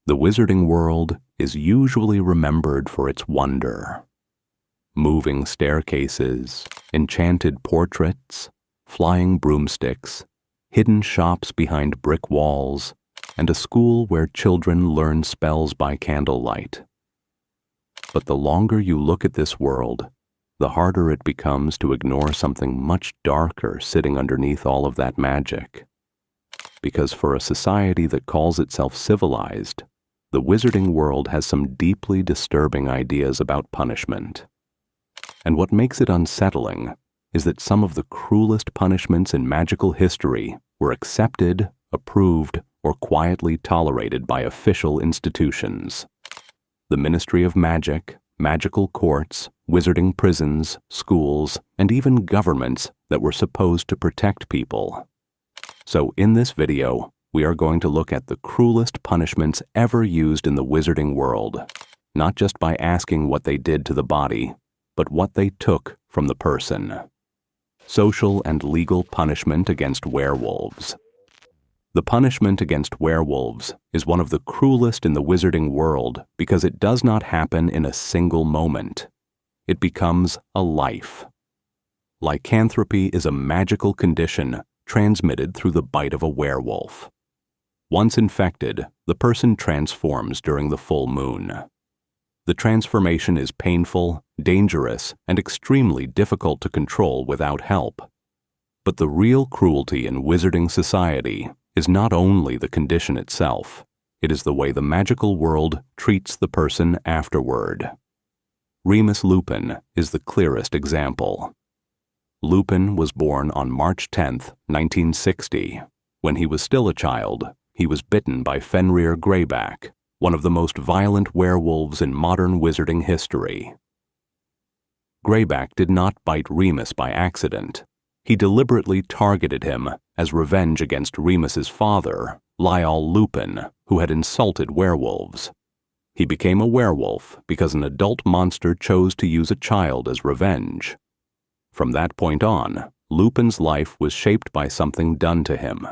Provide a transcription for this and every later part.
The wizarding world is usually remembered for its wonder. Moving staircases, enchanted portraits, flying broomsticks, hidden shops behind brick walls, and a school where children learn spells by candlelight. But the longer you look at this world, the harder it becomes to ignore something much darker sitting underneath all of that magic. Because for a society that calls itself civilized, the wizarding world has some deeply disturbing ideas about punishment. And what makes it unsettling is that some of the cruelest punishments in magical history were accepted, approved, or quietly tolerated by official institutions. The Ministry of Magic, magical courts, wizarding prisons, schools, and even governments that were supposed to protect people. So in this video, we are going to look at the cruelest punishments ever used in the wizarding world, not just by asking what they did to the body, but what they took from the person. Social and legal punishment against werewolves. The punishment against werewolves is one of the cruelest in the wizarding world because it does not happen in a single moment. It becomes a life. Lycanthropy is a magical condition transmitted through the bite of a werewolf. Once infected, the person transforms during the full moon. The transformation is painful, dangerous, and extremely difficult to control without help. But the real cruelty in wizarding society is not only the condition itself, it is the way the magical world treats the person afterward. Remus Lupin is the clearest example. Lupin was born on March 10, 1960. When he was still a child, he was bitten by Fenrir Greyback, one of the most violent werewolves in modern wizarding history. Greyback did not bite Remus by accident. He deliberately targeted him as revenge against Remus's father, Lyall Lupin, who had insulted werewolves. He became a werewolf because an adult monster chose to use a child as revenge. From that point on, Lupin's life was shaped by something done to him.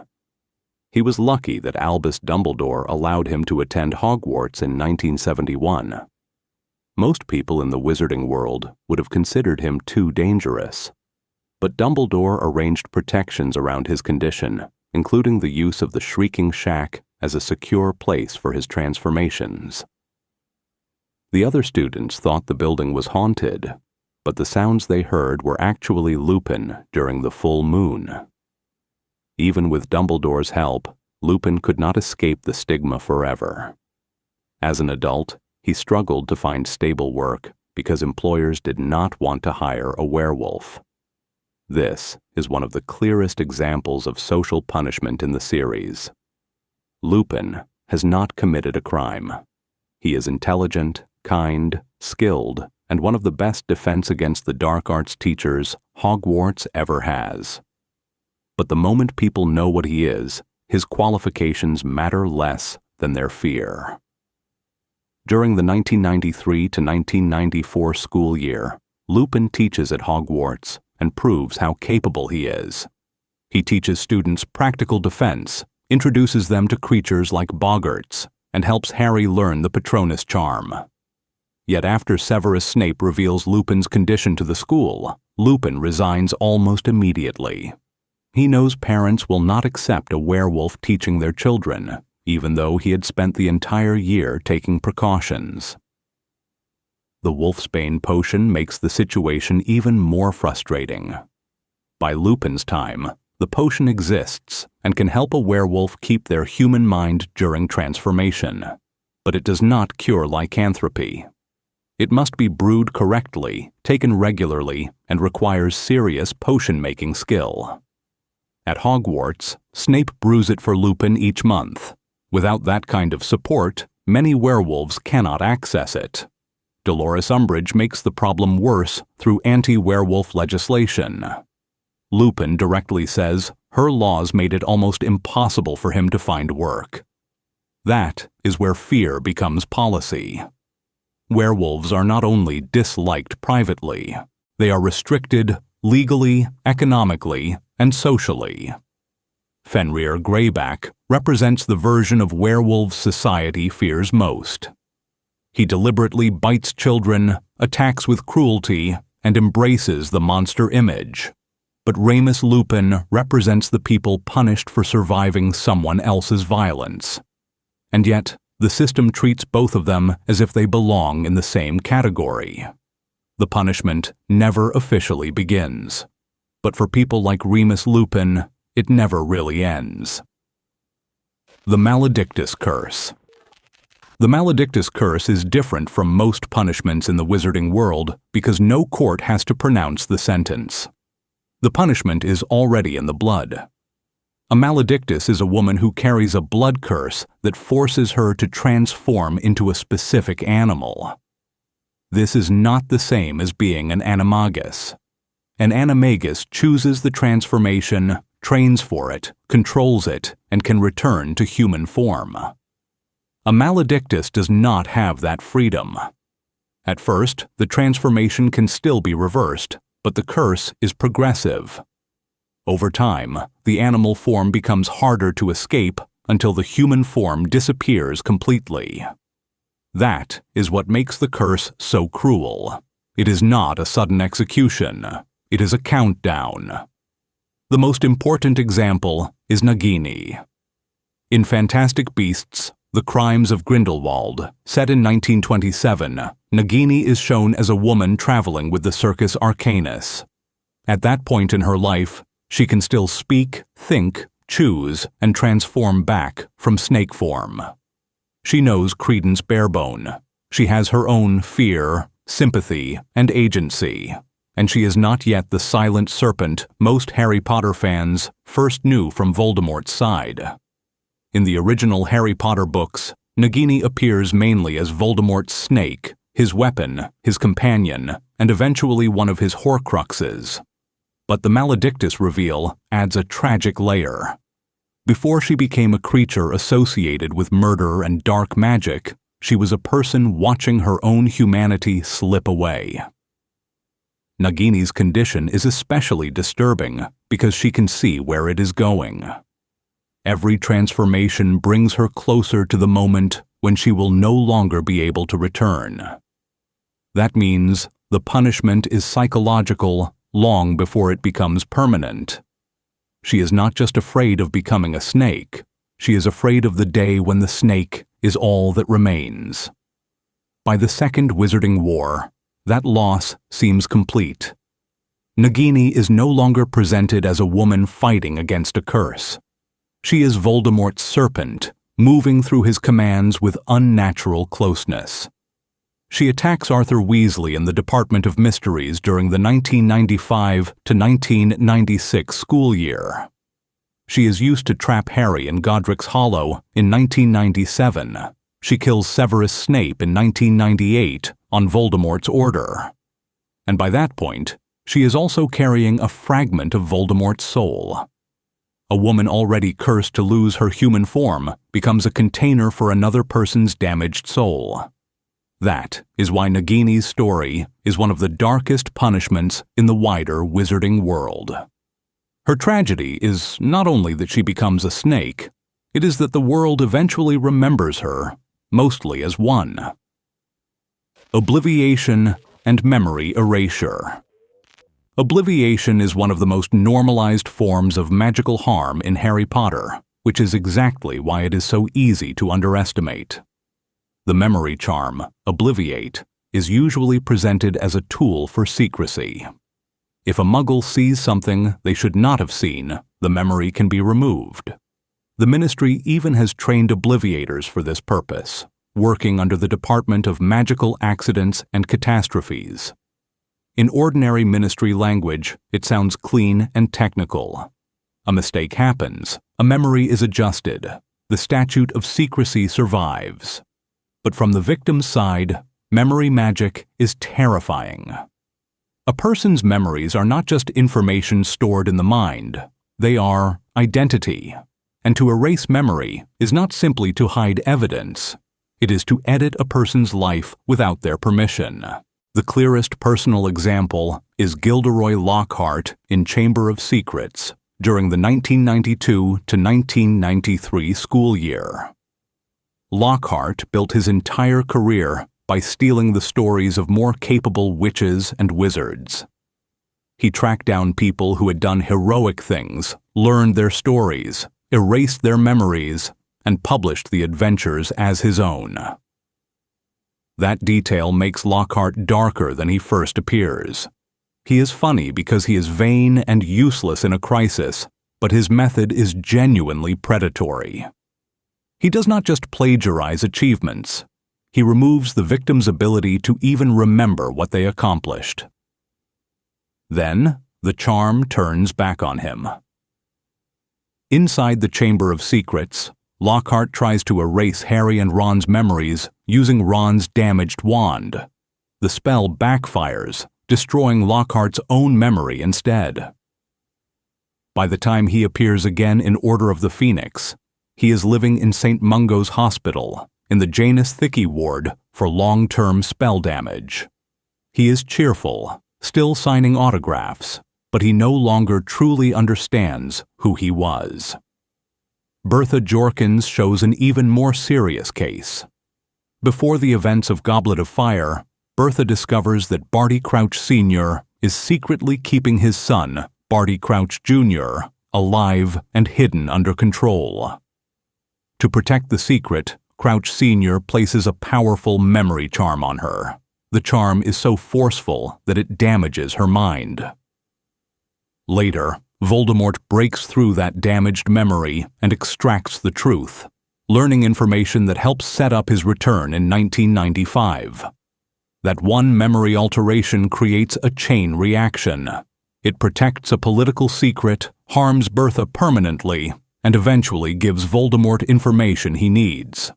He was lucky that Albus Dumbledore allowed him to attend Hogwarts in 1971. Most people in the wizarding world would have considered him too dangerous. But Dumbledore arranged protections around his condition, including the use of the Shrieking Shack as a secure place for his transformations. The other students thought the building was haunted, but the sounds they heard were actually Lupin during the full moon. Even with Dumbledore's help, Lupin could not escape the stigma forever. As an adult, he struggled to find stable work because employers did not want to hire a werewolf. This is one of the clearest examples of social punishment in the series. Lupin has not committed a crime. He is intelligent, kind, skilled, and one of the best defense against the dark arts teachers Hogwarts ever has. But the moment people know what he is, his qualifications matter less than their fear. During the 1993 to 1994 school year, Lupin teaches at Hogwarts and proves how capable he is. He teaches students practical defense, introduces them to creatures like boggarts, and helps Harry learn the Patronus charm. Yet after Severus Snape reveals Lupin's condition to the school, Lupin resigns almost immediately. He knows parents will not accept a werewolf teaching their children, even though he had spent the entire year taking precautions. The Wolfsbane potion makes the situation even more frustrating. By Lupin's time, the potion exists and can help a werewolf keep their human mind during transformation, but it does not cure lycanthropy. It must be brewed correctly, taken regularly, and requires serious potion-making skill. At Hogwarts, Snape brews it for Lupin each month. Without that kind of support, many werewolves cannot access it. Dolores Umbridge makes the problem worse through anti-werewolf legislation. Lupin directly says her laws made it almost impossible for him to find work. That is where fear becomes policy. Werewolves are not only disliked privately, they are restricted legally, economically, and socially. Fenrir Greyback, represents the version of werewolves society fears most. He deliberately bites children, attacks with cruelty, and embraces the monster image. But Remus Lupin represents the people punished for surviving someone else's violence. And yet, the system treats both of them as if they belong in the same category. The punishment never officially begins. But for people like Remus Lupin, it never really ends. The Maledictus Curse. The Maledictus Curse is different from most punishments in the wizarding world because no court has to pronounce the sentence. The punishment is already in the blood. A maledictus is a woman who carries a blood curse that forces her to transform into a specific animal. This is not the same as being an animagus. An animagus chooses the transformation, trains for it, controls it, and can return to human form. A maledictus does not have that freedom. At first, the transformation can still be reversed, but the curse is progressive. Over time, the animal form becomes harder to escape until the human form disappears completely. That is what makes the curse so cruel. It is not a sudden execution. It is a countdown. The most important example is Nagini. In Fantastic Beasts: The Crimes of Grindelwald, set in 1927, Nagini is shown as a woman traveling with the Circus Arcanus. At that point in her life, she can still speak, think, choose, and transform back from snake form. She knows Credence Barebone. She has her own fear, sympathy, and agency, and she is not yet the silent serpent most Harry Potter fans first knew from Voldemort's side. In the original Harry Potter books, Nagini appears mainly as Voldemort's snake, his weapon, his companion, and eventually one of his Horcruxes. But the Maledictus reveal adds a tragic layer. Before she became a creature associated with murder and dark magic, she was a person watching her own humanity slip away. Nagini's condition is especially disturbing because she can see where it is going. Every transformation brings her closer to the moment when she will no longer be able to return. That means the punishment is psychological long before it becomes permanent. She is not just afraid of becoming a snake, she is afraid of the day when the snake is all that remains. By the Second Wizarding War, that loss seems complete. Nagini is no longer presented as a woman fighting against a curse. She is Voldemort's serpent, moving through his commands with unnatural closeness. She attacks Arthur Weasley in the Department of Mysteries during the 1995 to 1996 school year. She is used to trap Harry in Godric's Hollow in 1997. She kills Severus Snape in 1998 on Voldemort's order. And by that point, she is also carrying a fragment of Voldemort's soul. A woman already cursed to lose her human form becomes a container for another person's damaged soul. That is why Nagini's story is one of the darkest punishments in the wider wizarding world. Her tragedy is not only that she becomes a snake, it is that the world eventually remembers her, mostly as one. Obliviation and memory erasure. Obliviation is one of the most normalized forms of magical harm in Harry Potter, which is exactly why it is so easy to underestimate. The memory charm, Obliviate, is usually presented as a tool for secrecy. If a muggle sees something they should not have seen, the memory can be removed. The Ministry even has trained Obliviators for this purpose, working under the Department of Magical Accidents and Catastrophes. In ordinary Ministry language, it sounds clean and technical. A mistake happens, a memory is adjusted, the statute of secrecy survives. But from the victim's side, memory magic is terrifying. A person's memories are not just information stored in the mind, they are identity. And to erase memory is not simply to hide evidence, it is to edit a person's life without their permission. The clearest personal example is Gilderoy Lockhart in Chamber of Secrets, during the 1992 to 1993 school year. Lockhart built his entire career by stealing the stories of more capable witches and wizards. He tracked down people who had done heroic things, learned their stories, erased their memories, and published the adventures as his own. That detail makes Lockhart darker than he first appears. He is funny because he is vain and useless in a crisis, but his method is genuinely predatory. He does not just plagiarize achievements. He removes the victim's ability to even remember what they accomplished. Then, the charm turns back on him. Inside the Chamber of Secrets, Lockhart tries to erase Harry and Ron's memories using Ron's damaged wand. The spell backfires, destroying Lockhart's own memory instead. By the time he appears again in Order of the Phoenix, he is living in St. Mungo's Hospital, in the Janus Thickey ward for long-term spell damage. He is cheerful, still signing autographs, but he no longer truly understands who he was. Bertha Jorkins shows an even more serious case. Before the events of Goblet of Fire, Bertha discovers that Barty Crouch Sr. is secretly keeping his son, Barty Crouch Jr., alive and hidden under control. To protect the secret, Crouch Sr. places a powerful memory charm on her. The charm is so forceful that it damages her mind. Later, Voldemort breaks through that damaged memory and extracts the truth, learning information that helps set up his return in 1995. That one memory alteration creates a chain reaction. It protects a political secret, harms Bertha permanently, and eventually gives Voldemort information he needs.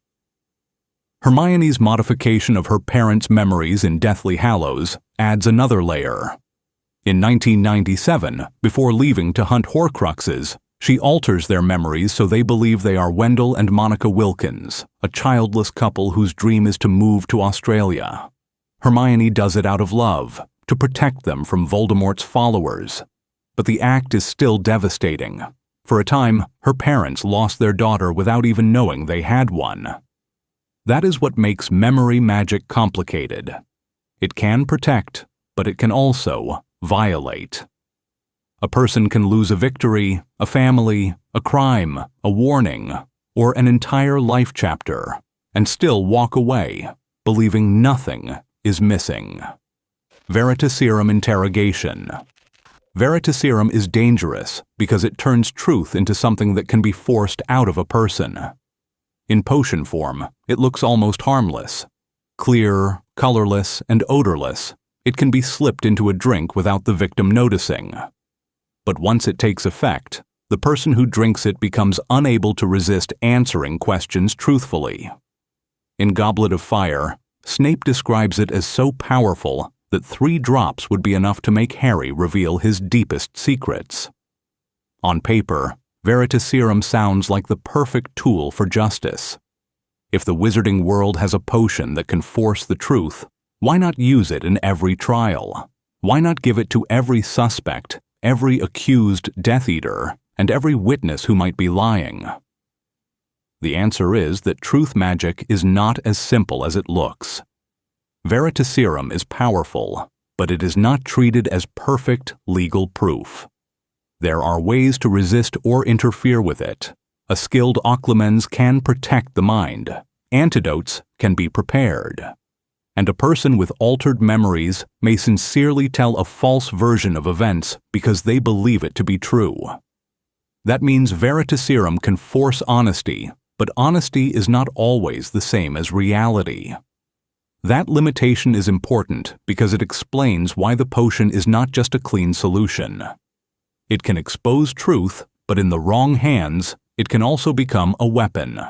Hermione's modification of her parents' memories in Deathly Hallows adds another layer. In 1997, before leaving to hunt Horcruxes, she alters their memories so they believe they are Wendell and Monica Wilkins, a childless couple whose dream is to move to Australia. Hermione does it out of love, to protect them from Voldemort's followers. But the act is still devastating. For a time, her parents lost their daughter without even knowing they had one. That is what makes memory magic complicated. It can protect, but it can also violate. A person can lose a victory, a family, a crime, a warning, or an entire life chapter, and still walk away, believing nothing is missing. Veritaserum interrogation. Veritaserum is dangerous because it turns truth into something that can be forced out of a person. In potion form, it looks almost harmless. Clear, colorless, and odorless, it can be slipped into a drink without the victim noticing. But once it takes effect, the person who drinks it becomes unable to resist answering questions truthfully. In Goblet of Fire, Snape describes it as so powerful that 3 drops would be enough to make Harry reveal his deepest secrets. On paper, Veritaserum sounds like the perfect tool for justice. If the wizarding world has a potion that can force the truth, why not use it in every trial? Why not give it to every suspect, every accused Death Eater, and every witness who might be lying? The answer is that truth magic is not as simple as it looks. Veritaserum is powerful, but it is not treated as perfect legal proof. There are ways to resist or interfere with it. A skilled occlumens can protect the mind. Antidotes can be prepared. And a person with altered memories may sincerely tell a false version of events because they believe it to be true. That means Veritaserum can force honesty, but honesty is not always the same as reality. That limitation is important because it explains why the potion is not just a clean solution. It can expose truth, but in the wrong hands, it can also become a weapon.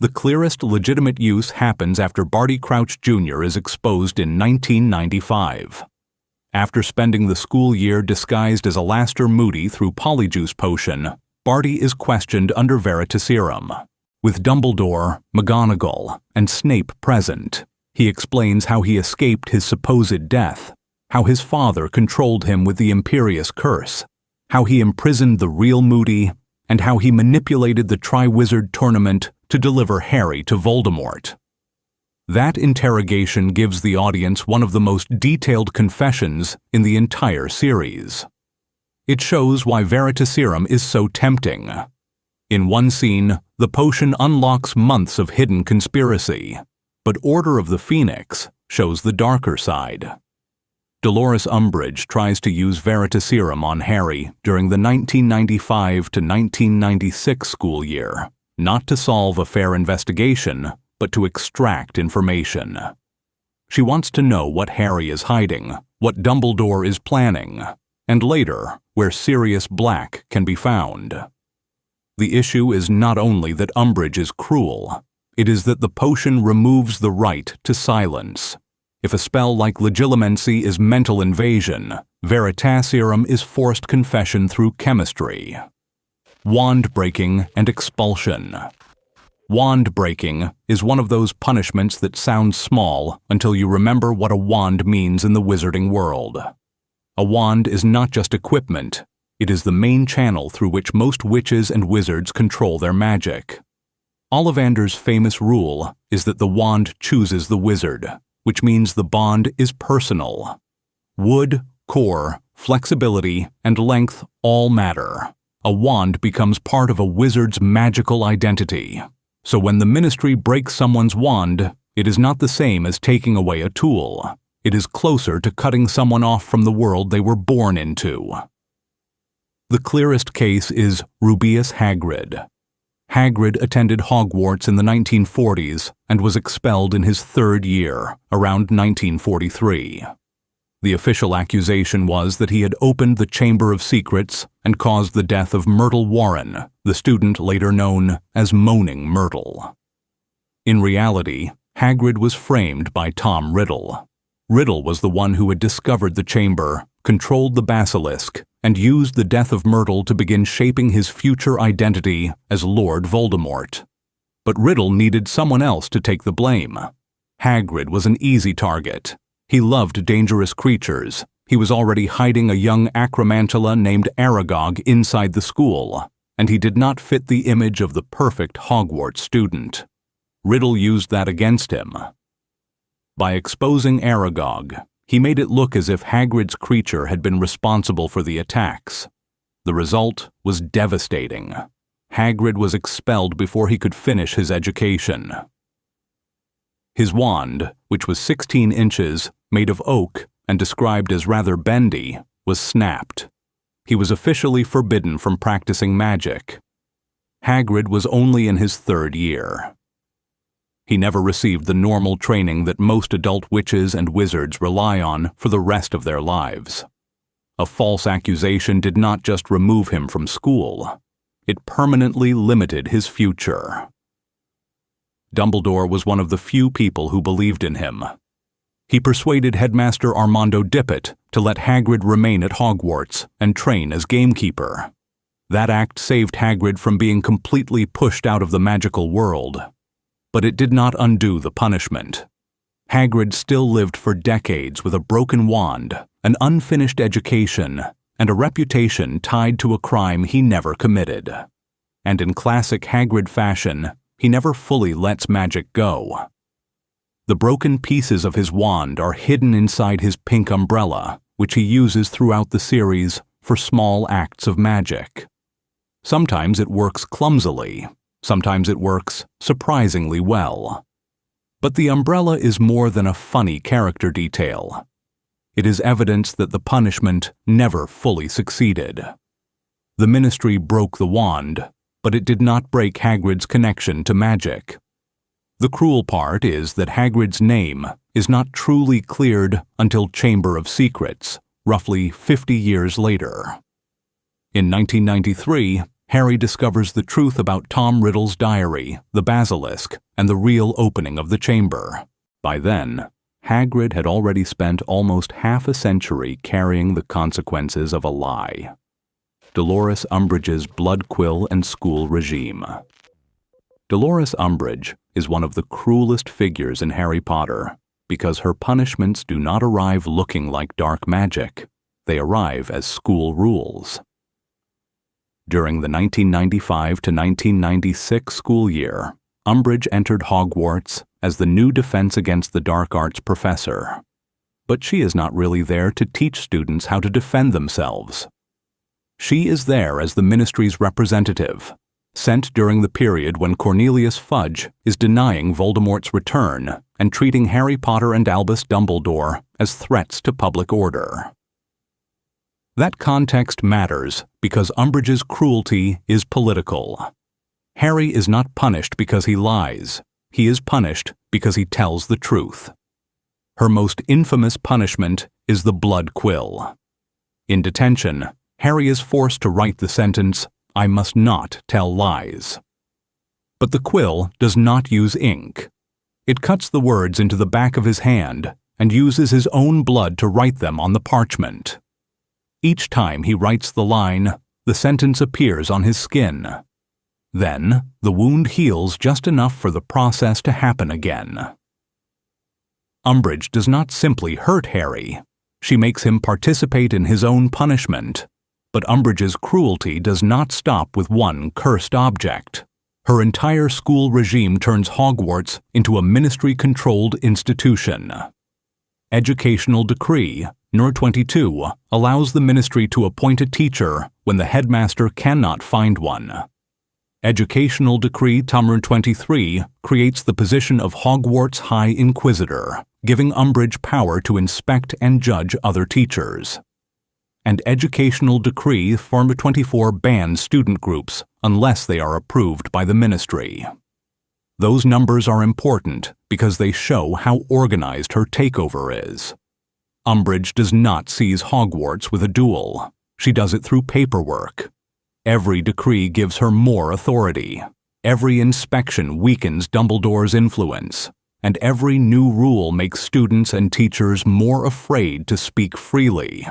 The clearest legitimate use happens after Barty Crouch Jr. is exposed in 1995. After spending the school year disguised as Alastor Moody through Polyjuice Potion, Barty is questioned under Veritaserum. With Dumbledore, McGonagall, and Snape present, he explains how he escaped his supposed death, how his father controlled him with the Imperious Curse, how he imprisoned the real Moody, and how he manipulated the Triwizard Tournament to deliver Harry to Voldemort. That interrogation gives the audience one of the most detailed confessions in the entire series. It shows why Veritaserum is so tempting. In one scene, the potion unlocks months of hidden conspiracy, but Order of the Phoenix shows the darker side. Dolores Umbridge tries to use Veritaserum on Harry during the 1995 to 1996 school year, not to solve a fair investigation, but to extract information. She wants to know what Harry is hiding, what Dumbledore is planning, and later, where Sirius Black can be found. The issue is not only that Umbridge is cruel, it is that the potion removes the right to silence. If a spell like Legilimency is mental invasion, Veritaserum is forced confession through chemistry. Wand breaking and expulsion. Wand breaking is one of those punishments that sounds small until you remember what a wand means in the wizarding world. A wand is not just equipment, it is the main channel through which most witches and wizards control their magic. Ollivander's famous rule is that the wand chooses the wizard, which means the bond is personal. Wood, core, flexibility, and length all matter. A wand becomes part of a wizard's magical identity. So when the Ministry breaks someone's wand, it is not the same as taking away a tool. It is closer to cutting someone off from the world they were born into. The clearest case is Rubeus Hagrid. Hagrid attended Hogwarts in the 1940s and was expelled in his third year, around 1943. The official accusation was that he had opened the Chamber of Secrets and caused the death of Myrtle Warren, the student later known as Moaning Myrtle. In reality, Hagrid was framed by Tom Riddle. Riddle was the one who had discovered the chamber, controlled the basilisk, and used the death of Myrtle to begin shaping his future identity as Lord Voldemort. But Riddle needed someone else to take the blame. Hagrid was an easy target. He loved dangerous creatures. He was already hiding a young acromantula named Aragog inside the school, and he did not fit the image of the perfect Hogwarts student. Riddle used that against him. By exposing Aragog, he made it look as if Hagrid's creature had been responsible for the attacks. The result was devastating. Hagrid was expelled before he could finish his education. His wand, which was 16 inches, made of oak, and described as rather bendy, was snapped. He was officially forbidden from practicing magic. Hagrid was only in his third year. He never received the normal training that most adult witches and wizards rely on for the rest of their lives. A false accusation did not just remove him from school. It permanently limited his future. Dumbledore was one of the few people who believed in him. He persuaded Headmaster Armando Dippet to let Hagrid remain at Hogwarts and train as gamekeeper. That act saved Hagrid from being completely pushed out of the magical world. But it did not undo the punishment. Hagrid still lived for decades with a broken wand, an unfinished education, and a reputation tied to a crime he never committed. And in classic Hagrid fashion, he never fully lets magic go. The broken pieces of his wand are hidden inside his pink umbrella, which he uses throughout the series for small acts of magic. Sometimes it works clumsily. Sometimes it works surprisingly well. But the umbrella is more than a funny character detail. It is evidence that the punishment never fully succeeded. The Ministry broke the wand, but it did not break Hagrid's connection to magic. The cruel part is that Hagrid's name is not truly cleared until Chamber of Secrets, roughly 50 years later. In 1993, Harry discovers the truth about Tom Riddle's diary, the basilisk, and the real opening of the chamber. By then, Hagrid had already spent almost half a century carrying the consequences of a lie. Dolores Umbridge's blood quill and school regime. Dolores Umbridge is one of the cruelest figures in Harry Potter because her punishments do not arrive looking like dark magic. They arrive as school rules. During the 1995 to 1996 school year, Umbridge entered Hogwarts as the new Defense Against the Dark Arts professor. But she is not really there to teach students how to defend themselves. She is there as the Ministry's representative, sent during the period when Cornelius Fudge is denying Voldemort's return and treating Harry Potter and Albus Dumbledore as threats to public order. That context matters because Umbridge's cruelty is political. Harry is not punished because he lies. He is punished because he tells the truth. Her most infamous punishment is the blood quill. In detention, Harry is forced to write the sentence, "I must not tell lies." But the quill does not use ink. It cuts the words into the back of his hand and uses his own blood to write them on the parchment. Each time he writes the line, the sentence appears on his skin. Then, the wound heals just enough for the process to happen again. Umbridge does not simply hurt Harry. She makes him participate in his own punishment. But Umbridge's cruelty does not stop with one cursed object. Her entire school regime turns Hogwarts into a ministry-controlled institution. Educational Decree No. 22 allows the ministry to appoint a teacher when the headmaster cannot find one. Educational Decree No. 23 creates the position of Hogwarts High Inquisitor, giving Umbridge power to inspect and judge other teachers. And Educational Decree No. 24 bans student groups unless they are approved by the ministry. Those numbers are important because they show how organized her takeover is. Umbridge does not seize Hogwarts with a duel. She does it through paperwork. Every decree gives her more authority. Every inspection weakens Dumbledore's influence. And every new rule makes students and teachers more afraid to speak freely.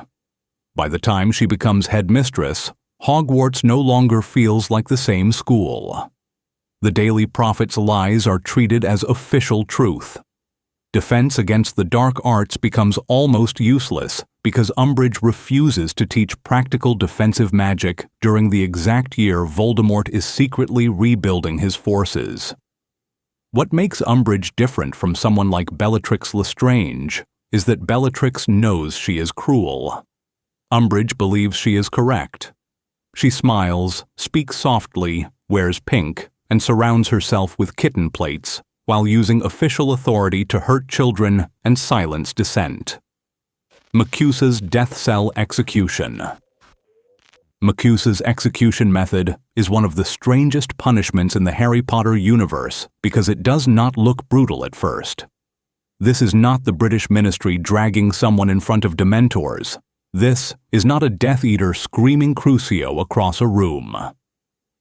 By the time she becomes headmistress, Hogwarts no longer feels like the same school. The Daily Prophet's lies are treated as official truth. Defense against the dark arts becomes almost useless because Umbridge refuses to teach practical defensive magic during the exact year Voldemort is secretly rebuilding his forces. What makes Umbridge different from someone like Bellatrix Lestrange is that Bellatrix knows she is cruel. Umbridge believes she is correct. She smiles, speaks softly, wears pink, and surrounds herself with kitten plates while using official authority to hurt children and silence dissent. MACUSA's Death Cell Execution. MACUSA's execution method is one of the strangest punishments in the Harry Potter universe because it does not look brutal at first. This is not the British ministry dragging someone in front of Dementors. This is not a Death Eater screaming Crucio across a room.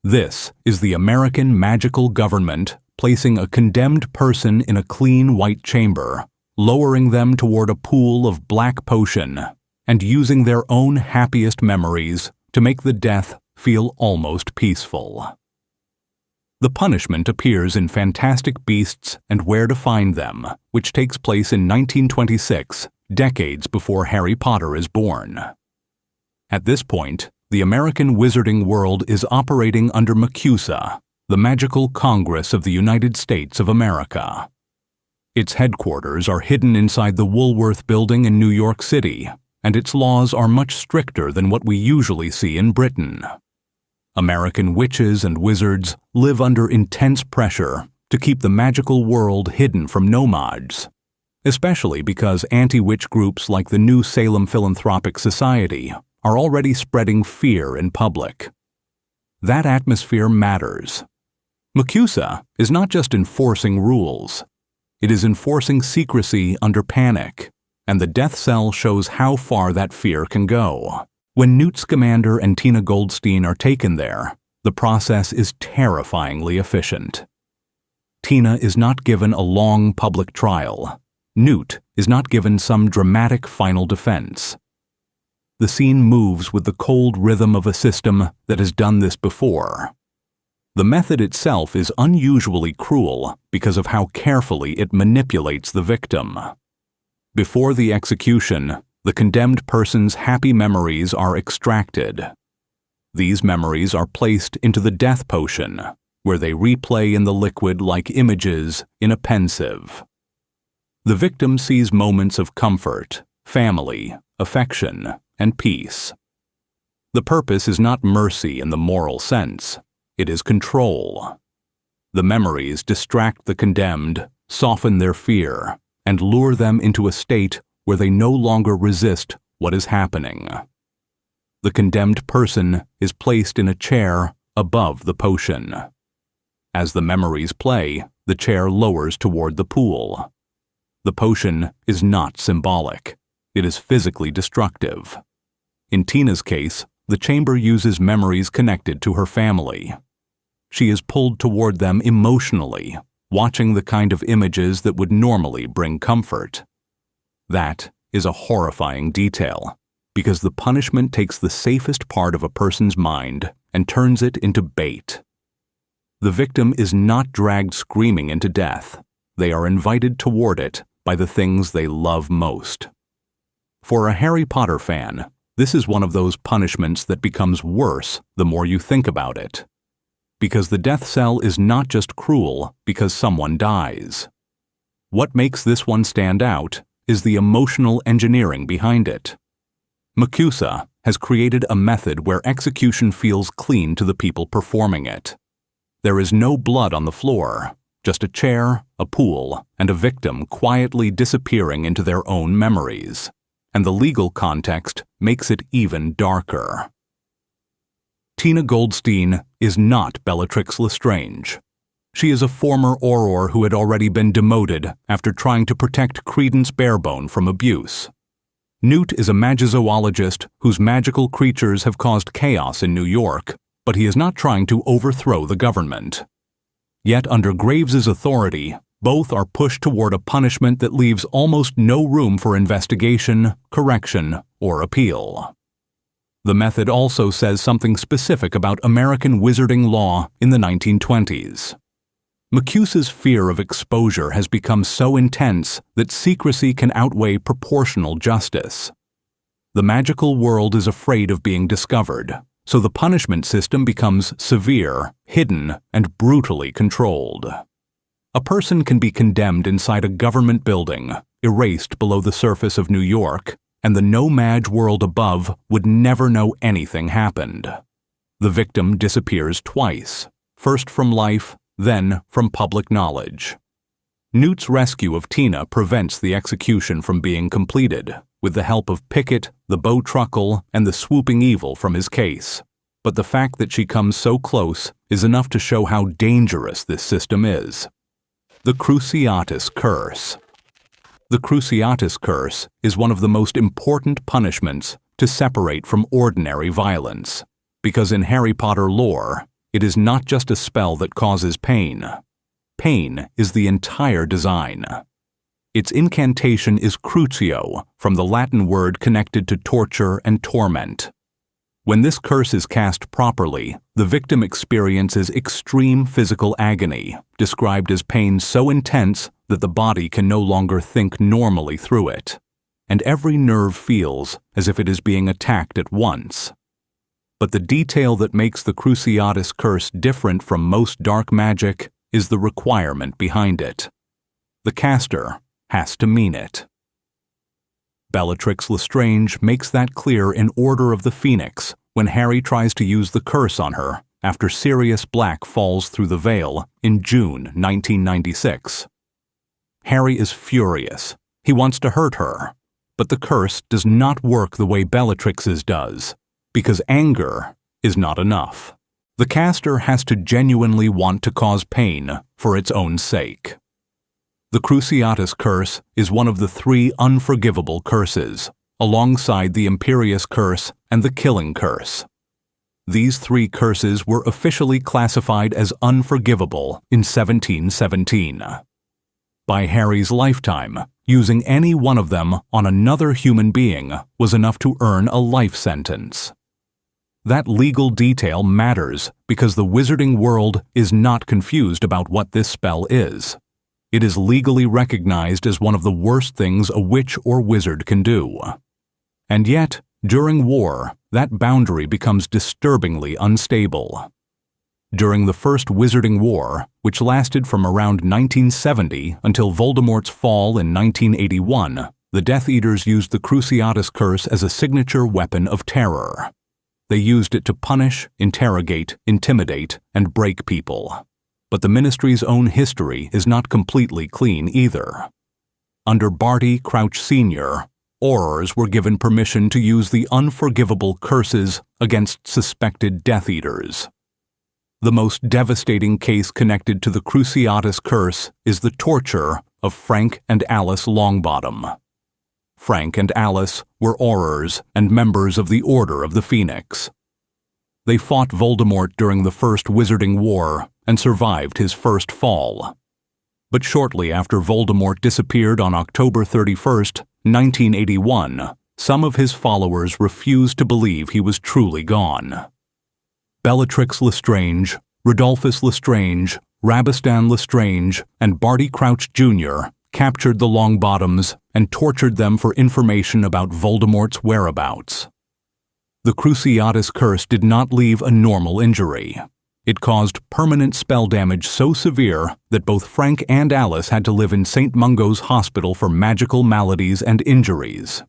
This is the American magical government placing a condemned person in a clean white chamber, lowering them toward a pool of black potion, and using their own happiest memories to make the death feel almost peaceful. The punishment appears in Fantastic Beasts and Where to Find Them, which takes place in 1926, decades before Harry Potter is born. At this point, the American wizarding world is operating under MACUSA, the Magical Congress of the United States of America. Its headquarters are hidden inside the Woolworth Building in New York City, and its laws are much stricter than what we usually see in Britain. American witches and wizards live under intense pressure to keep the magical world hidden from nomads, especially because anti-witch groups like the New Salem Philanthropic Society are already spreading fear in public. That atmosphere matters. MACUSA is not just enforcing rules. It is enforcing secrecy under panic, and the death cell shows how far that fear can go. When Newt Scamander and Tina Goldstein are taken there, the process is terrifyingly efficient. Tina is not given a long public trial. Newt is not given some dramatic final defense. The scene moves with the cold rhythm of a system that has done this before. The method itself is unusually cruel because of how carefully it manipulates the victim. Before the execution, the condemned person's happy memories are extracted. These memories are placed into the death potion, where they replay in the liquid like images in a pensieve. The victim sees moments of comfort, family, affection, and peace. The purpose is not mercy in the moral sense. It is control. The memories distract the condemned, soften their fear, and lure them into a state where they no longer resist what is happening. The condemned person is placed in a chair above the potion. As the memories play, the chair lowers toward the pool. The potion is not symbolic. It is physically destructive. In Tina's case, the chamber uses memories connected to her family. She is pulled toward them emotionally, watching the kind of images that would normally bring comfort. That is a horrifying detail, because the punishment takes the safest part of a person's mind and turns it into bait. The victim is not dragged screaming into death. They are invited toward it by the things they love most. For a Harry Potter fan, this is one of those punishments that becomes worse the more you think about it. Because the death cell is not just cruel because someone dies. What makes this one stand out is the emotional engineering behind it. MACUSA has created a method where execution feels clean to the people performing it. There is no blood on the floor, just a chair, a pool, and a victim quietly disappearing into their own memories. And the legal context makes it even darker. Tina Goldstein is not Bellatrix Lestrange. She is a former Auror who had already been demoted after trying to protect Credence Barebone from abuse. Newt is a magizoologist whose magical creatures have caused chaos in New York, but he is not trying to overthrow the government. Yet under Graves's authority, both are pushed toward a punishment that leaves almost no room for investigation, correction, or appeal. The method also says something specific about American wizarding law in the 1920s. MACUSA's fear of exposure has become so intense that secrecy can outweigh proportional justice. The magical world is afraid of being discovered, so the punishment system becomes severe, hidden, and brutally controlled. A person can be condemned inside a government building, erased below the surface of New York, and the no-mage world above would never know anything happened. The victim disappears twice, first from life, then from public knowledge. Newt's rescue of Tina prevents the execution from being completed, with the help of Pickett, the Bowtruckle, and the swooping evil from his case. But the fact that she comes so close is enough to show how dangerous this system is. The Cruciatus Curse. The Cruciatus Curse is one of the most important punishments to separate from ordinary violence, because in Harry Potter lore, it is not just a spell that causes pain. Pain is the entire design. Its incantation is crucio, from the Latin word connected to torture and torment. When this curse is cast properly, the victim experiences extreme physical agony, described as pain so intense that the body can no longer think normally through it, and every nerve feels as if it is being attacked at once. But the detail that makes the Cruciatus Curse different from most dark magic is the requirement behind it. The caster has to mean it. Bellatrix Lestrange makes that clear in Order of the Phoenix when Harry tries to use the curse on her after Sirius Black falls through the veil in June 1996. Harry is furious. He wants to hurt her, but the curse does not work the way Bellatrix's does, because anger is not enough. The caster has to genuinely want to cause pain for its own sake. The Cruciatus Curse is one of the 3 unforgivable curses, alongside the Imperious Curse and the Killing Curse. These 3 curses were officially classified as unforgivable in 1717. By Harry's lifetime, using any one of them on another human being was enough to earn a life sentence. That legal detail matters because the wizarding world is not confused about what this spell is. It is legally recognized as one of the worst things a witch or wizard can do. And yet, During war, that boundary becomes disturbingly unstable. During the First Wizarding War, which lasted from around 1970 until Voldemort's fall in 1981, the Death Eaters used the Cruciatus Curse as a signature weapon of terror. They used it to punish, interrogate, intimidate, and break people. But the Ministry's own history is not completely clean either. Under Barty Crouch Sr., Aurors were given permission to use the unforgivable curses against suspected Death Eaters. The most devastating case connected to the Cruciatus Curse is the torture of Frank and Alice Longbottom. Frank and Alice were Aurors and members of the Order of the Phoenix. They fought Voldemort during the First Wizarding War and survived his first fall. But shortly after Voldemort disappeared on October 31st, 1981, some of his followers refused to believe he was truly gone. Bellatrix Lestrange, Rodolphus Lestrange, Rabistan Lestrange, and Barty Crouch Jr. captured the Longbottoms and tortured them for information about Voldemort's whereabouts. The Cruciatus Curse did not leave a normal injury. It caused permanent spell damage so severe that both Frank and Alice had to live in St. Mungo's Hospital for Magical Maladies and Injuries.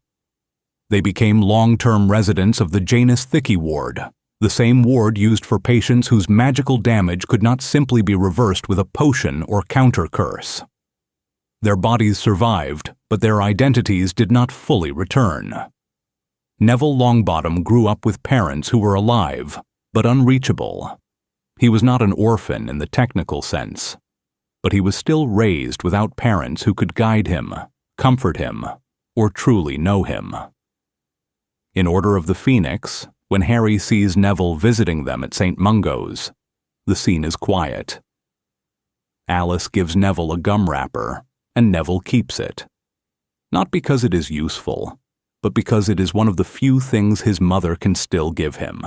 They became long-term residents of the Janus Thickey ward, the same ward used for patients whose magical damage could not simply be reversed with a potion or counter-curse. Their bodies survived, but their identities did not fully return. Neville Longbottom grew up with parents who were alive, but unreachable. He was not an orphan in the technical sense, but he was still raised without parents who could guide him, comfort him, or truly know him. In Order of the Phoenix, when Harry sees Neville visiting them at St. Mungo's, the scene is quiet. Alice gives Neville a gum wrapper, and Neville keeps it. Not because it is useful, but because it is one of the few things his mother can still give him.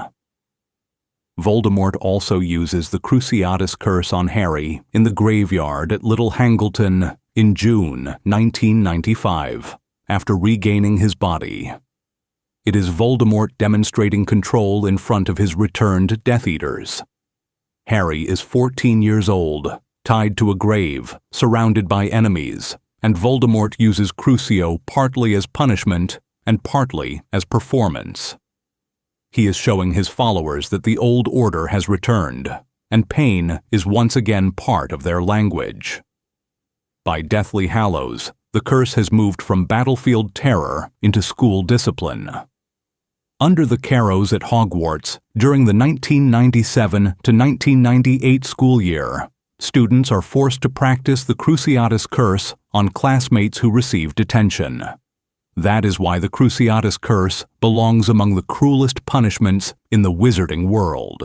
Voldemort also uses the Cruciatus Curse on Harry in the graveyard at Little Hangleton in June 1995, after regaining his body. It is Voldemort demonstrating control in front of his returned Death Eaters. Harry is 14 years old, tied to a grave, surrounded by enemies, and Voldemort uses Crucio partly as punishment and partly as performance. He is showing his followers that the old order has returned, and pain is once again part of their language. By Deathly Hallows, the curse has moved from battlefield terror into school discipline. Under the Carrows at Hogwarts, during the 1997 to 1998 school year, students are forced to practice the Cruciatus Curse on classmates who receive detention. That is why the Cruciatus Curse belongs among the cruelest punishments in the wizarding world.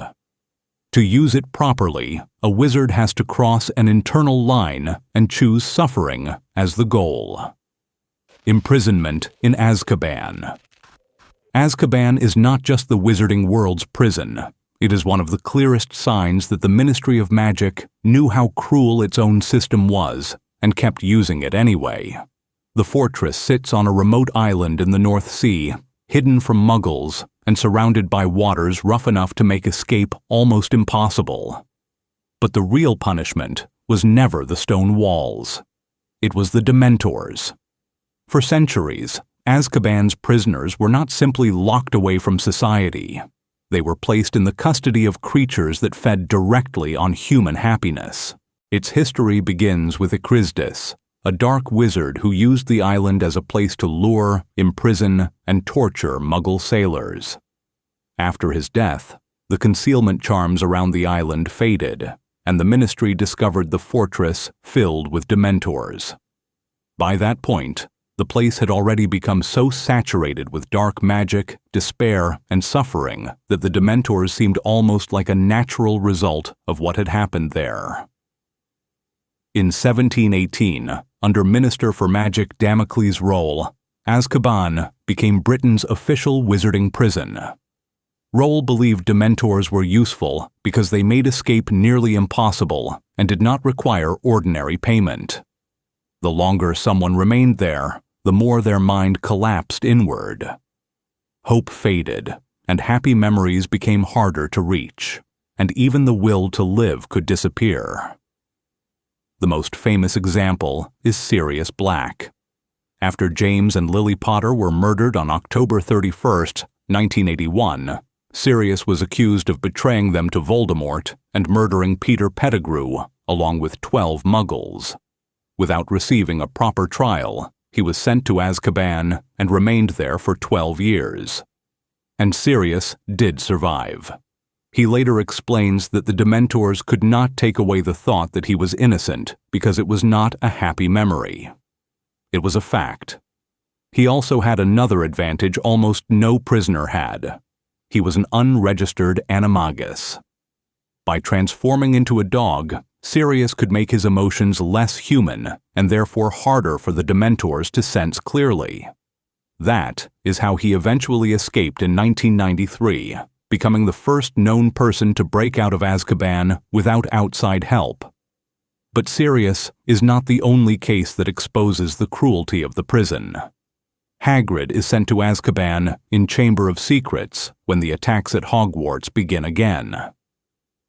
To use it properly, a wizard has to cross an internal line and choose suffering as the goal. Imprisonment in Azkaban. Azkaban is not just the wizarding world's prison. It is one of the clearest signs that the Ministry of Magic knew how cruel its own system was and kept using it anyway. The fortress sits on a remote island in the North Sea, hidden from Muggles and surrounded by waters rough enough to make escape almost impossible. But the real punishment was never the stone walls. It was the Dementors. For centuries, Azkaban's prisoners were not simply locked away from society. They were placed in the custody of creatures that fed directly on human happiness. Its history begins with Echrisdus, a dark wizard who used the island as a place to lure, imprison, and torture Muggle sailors. After his death, the concealment charms around the island faded, and the Ministry discovered the fortress filled with Dementors. By that point, the place had already become so saturated with dark magic, despair, and suffering that the Dementors seemed almost like a natural result of what had happened there. In 1718, under Minister for Magic Damocles Roll, Azkaban became Britain's official wizarding prison. Roll believed Dementors were useful because they made escape nearly impossible and did not require ordinary payment. The longer someone remained there, the more their mind collapsed inward. hope faded, and happy memories became harder to reach, and even the will to live could disappear. The most famous example is Sirius Black. After James and Lily Potter were murdered on October 31st, 1981, Sirius was accused of betraying them to Voldemort and murdering Peter Pettigrew, along with 12 Muggles. Without receiving a proper trial, he was sent to Azkaban and remained there for 12 years. And Sirius did survive. He later explains that the Dementors could not take away the thought that he was innocent because it was not a happy memory. It was a fact. He also had another advantage almost no prisoner had. He was an unregistered animagus. By transforming into a dog, Sirius could make his emotions less human and therefore harder for the Dementors to sense clearly. That is how he eventually escaped in 1993, becoming the first known person to break out of Azkaban without outside help. But Sirius is not the only case that exposes the cruelty of the prison. Hagrid is sent to Azkaban in Chamber of Secrets when the attacks at Hogwarts begin again.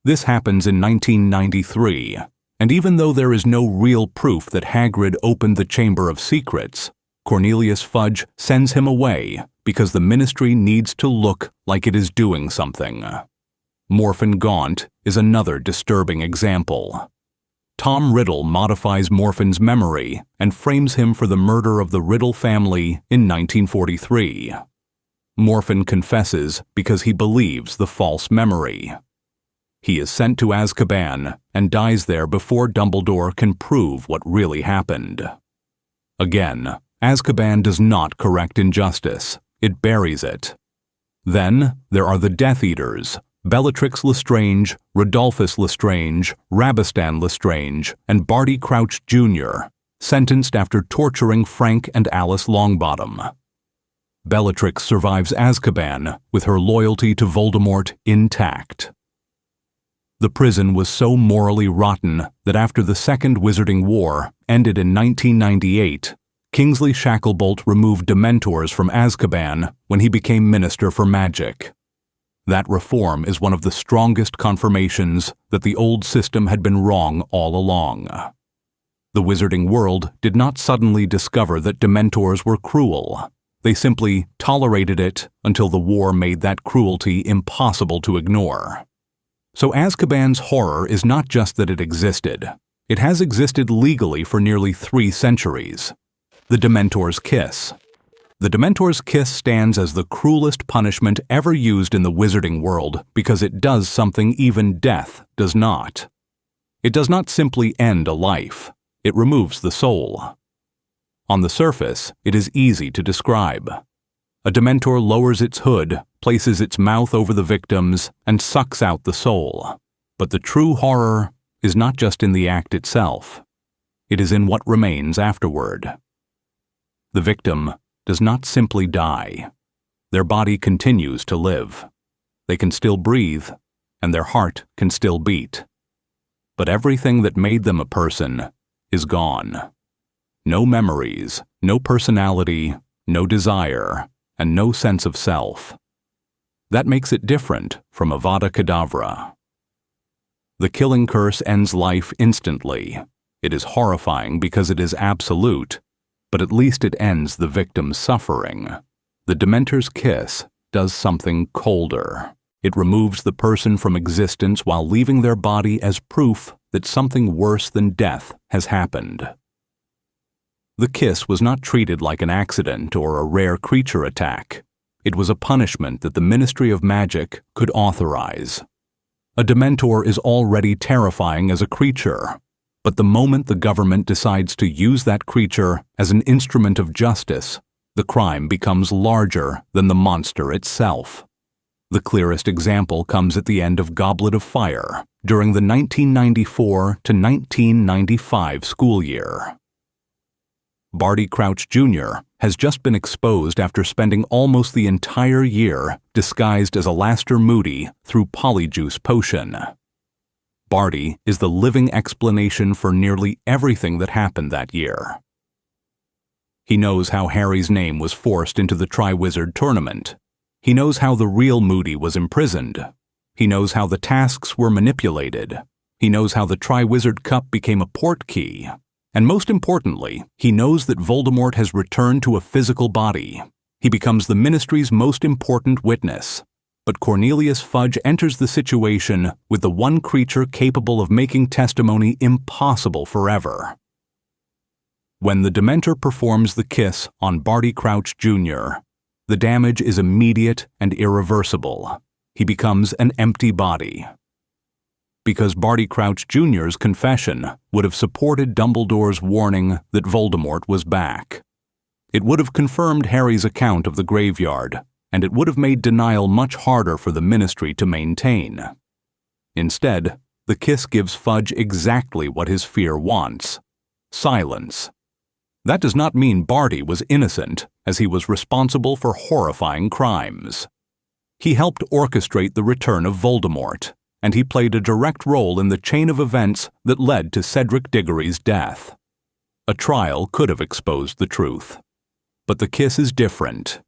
This happens in 1993, and even though there is no real proof that Hagrid opened the Chamber of Secrets, Cornelius Fudge sends him away because the Ministry needs to look like it is doing something. Morphin Gaunt is another disturbing example. Tom Riddle modifies Morphin's memory and frames him for the murder of the Riddle family in 1943. Morphin confesses because he believes the false memory. He is sent to Azkaban and dies there before Dumbledore can prove what really happened. Again, Azkaban does not correct injustice, it buries it. Then there are the Death Eaters, Bellatrix Lestrange, Rodolphus Lestrange, Rabistan Lestrange, and Barty Crouch Jr., sentenced after torturing Frank and Alice Longbottom. Bellatrix survives Azkaban with her loyalty to Voldemort intact. The prison was so morally rotten that after the Second Wizarding War ended in 1998, Kingsley Shacklebolt removed Dementors from Azkaban when he became Minister for Magic. That reform is one of the strongest confirmations that the old system had been wrong all along. The Wizarding world did not suddenly discover that Dementors were cruel. They simply tolerated it until the war made that cruelty impossible to ignore. So Azkaban's horror is not just that it existed. It has existed legally for nearly 3 centuries. The Dementor's Kiss. The Dementor's Kiss stands as the cruelest punishment ever used in the Wizarding world because it does something even death does not. It does not simply end a life. It removes the soul. On the surface, it is easy to describe. A Dementor lowers its hood, places its mouth over the victims, and sucks out the soul. But the true horror is not just in the act itself. It is in what remains afterward. The victim does not simply die. Their body continues to live. They can still breathe, and their heart can still beat. But everything that made them a person is gone. No memories, no personality, no desire, and no sense of self. That makes it different from Avada Kedavra. The killing curse ends life instantly. It is horrifying because it is absolute, but at least it ends the victim's suffering. The Dementor's Kiss does something colder. It removes the person from existence while leaving their body as proof that something worse than death has happened. The kiss was not treated like an accident or a rare creature attack. It was a punishment that the Ministry of Magic could authorize. A Dementor is already terrifying as a creature, but the moment the government decides to use that creature as an instrument of justice, the crime becomes larger than the monster itself. The clearest example comes at the end of Goblet of Fire, during the 1994 to 1995 school year. Barty Crouch Jr. has just been exposed after spending almost the entire year disguised as Alastor Moody through Polyjuice Potion. Barty is the living explanation for nearly everything that happened that year. He knows how Harry's name was forced into the Triwizard Tournament. He knows how the real Moody was imprisoned. He knows how the tasks were manipulated. He knows how the Triwizard Cup became a portkey. And most importantly, he knows that Voldemort has returned to a physical body. He becomes the Ministry's most important witness. But Cornelius Fudge enters the situation with the one creature capable of making testimony impossible forever. When the Dementor performs the kiss on Barty Crouch Jr., the damage is immediate and irreversible. He becomes an empty body. Because Barty Crouch Jr.'s confession would have supported Dumbledore's warning that Voldemort was back. It would have confirmed Harry's account of the graveyard, and it would have made denial much harder for the Ministry to maintain. Instead, the kiss gives Fudge exactly what his fear wants: silence. That does not mean Barty was innocent, as he was responsible for horrifying crimes. He helped orchestrate the return of Voldemort, and he played a direct role in the chain of events that led to Cedric Diggory's death. A trial could have exposed the truth. But the kiss is different.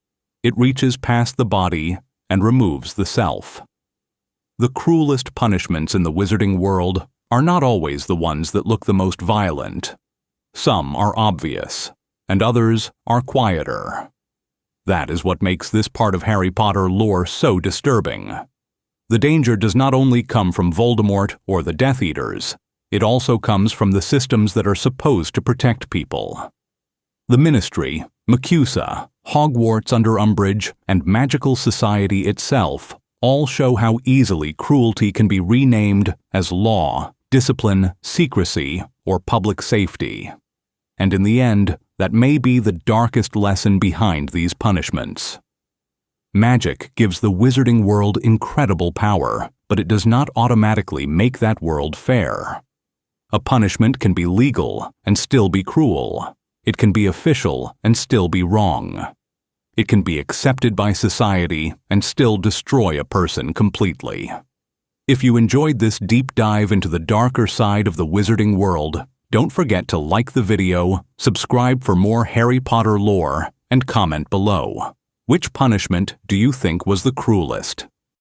It reaches past the body and removes the self. The cruelest punishments in the wizarding world are not always the ones that look the most violent. Some are obvious, and others are quieter. That is what makes this part of Harry Potter lore so disturbing. The danger does not only come from Voldemort or the Death Eaters, it also comes from the systems that are supposed to protect people. The Ministry, MACUSA, Hogwarts under Umbridge, and magical society itself all show how easily cruelty can be renamed as law, discipline, secrecy, or public safety. And in the end, that may be the darkest lesson behind these punishments. Magic gives the wizarding world incredible power, but it does not automatically make that world fair. A punishment can be legal and still be cruel. It can be official and still be wrong. It can be accepted by society and still destroy a person completely. If you enjoyed this deep dive into the darker side of the wizarding world, don't forget to like the video, subscribe for more Harry Potter lore, and comment below. Which punishment do you think was the cruelest?